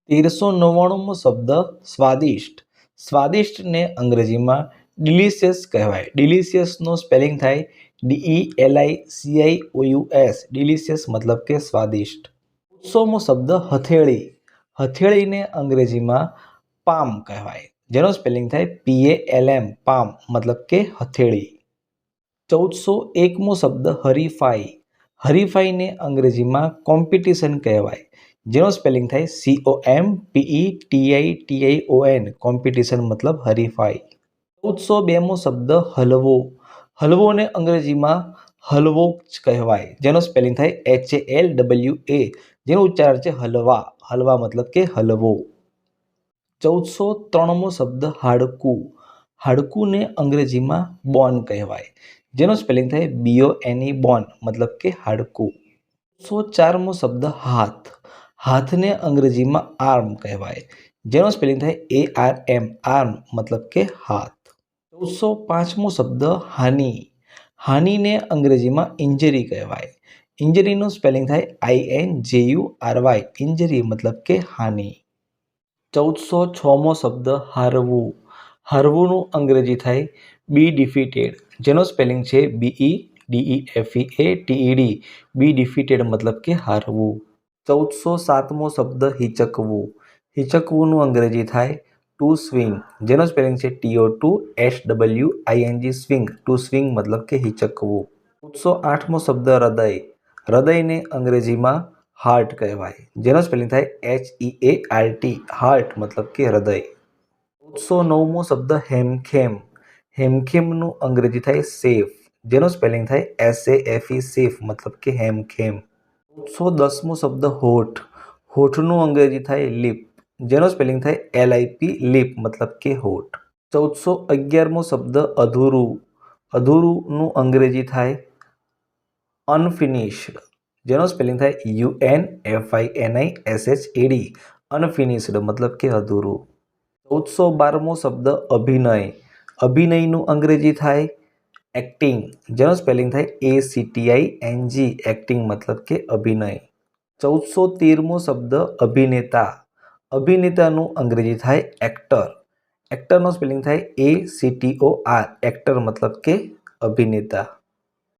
1399મો શબ્દ સ્વાદિષ્ટ. સ્વાદિષ્ટને અંગ્રેજીમાં ડિલિશિયસ કહેવાય. ડિલિશિયસનું સ્પેલિંગ થાય DELICIOUS. ડિલિશિયસ મતલબ કે સ્વાદિષ્ટ. 1400મો શબ્દ હથેળી. હથેળીને અંગ્રેજીમાં પામ કહેવાય, જેનો સ્પેલિંગ થાય PALM. પામ મતલબ કે હથેળી. 1401મો શબ્દ હરીફાઈ. હરીફાઈને અંગ્રેજીમાં કોમ્પિટિશન કહેવાય, જેનો સ્પેલિંગ થાય COMPETITION. કોમ્પિટિશન મતલબ હરીફાઈ. 1402મો શબ્દ હલવો. હલવોને અંગ્રેજીમાં હલવો જ કહેવાય, જેનો સ્પેલિંગ થાય HALWA. જેનો ઉચ્ચાર છે હલવા. હલવા મતલબ કે હલવો. 1403મો શબ્દ હાડકું. હાડકુને અંગ્રેજીમાં બોન કહેવાય, જેનો સ્પેલિંગ થાય BONE. બોન મતલબ કે હાડકું. 1404મો શબ્દ હાથ. હાથને અંગ્રેજીમાં આર્મ કહેવાય, જેનો સ્પેલિંગ થાય ARM. આર્મ મતલબ કે હાથ. 1405મો શબ્દ હાનિ. હાનિને અંગ્રેજીમાં ઇન્જરી કહેવાય. ઇન્જરીનું સ્પેલિંગ થાય INJURY. ઇન્જરી મતલબ કે હાનિ. 1406મો શબ્દ હારવું. હારવુંનું અંગ્રેજી થાય બી ડિફીટેડ, જેનો સ્પેલિંગ છે BEDEFEATED. બી ડિફીટેડ મતલબ કે હારવું. 1407મો શબ્દ હિચકવું. હિચકવુંનું અંગ્રેજી થાય ટુ સ્વિંગ, જેનો સ્પેલિંગ છે TOTOSWING. સ્વિંગ. ટુ સ્વિંગ મતલબ કે હિચકવું. 1408મો શબ્દ હૃદય. હૃદયને અંગ્રેજીમાં હાર્ટ કહેવાય, જેનો સ્પેલિંગ થાય HEART. હાર્ટ મતલબ કે હૃદય. 1409મો શબ્દ હેમખેમ. હેમખેમનું અંગ્રેજી થાય સેફ, જેનો સ્પેલિંગ થાય SAFE. સેફ મતલબ કે હેમખેમ. 1410મો શબ્દ હોઠ. હોઠનું અંગ્રેજી થાય લિપ, જેનો સ્પેલિંગ થાય LIP. લિપ મતલબ કે હોઠ. 1411મો શબ્દ અધૂરું. અધૂરુંનું અંગ્રેજી થાય અનફિનિશ્ડ, જેનો સ્પેલિંગ થાય UNFINISHED. અનફિનિશ્ડ મતલબ કે અધૂરું. 1412મો શબ્દ અભિનય. અભિનયનું અંગ્રેજી થાય એક્ટિંગ, જેનો સ્પેલિંગ થાય ACTING. એક્ટિંગ મતલબ કે અભિનય. 1413મો શબ્દ અભિનેતા. અભિનેતાનું અંગ્રેજી થાય એક્ટર. એક્ટરનો સ્પેલિંગ થાય ACTOR. એક્ટર મતલબ કે અભિનેતા.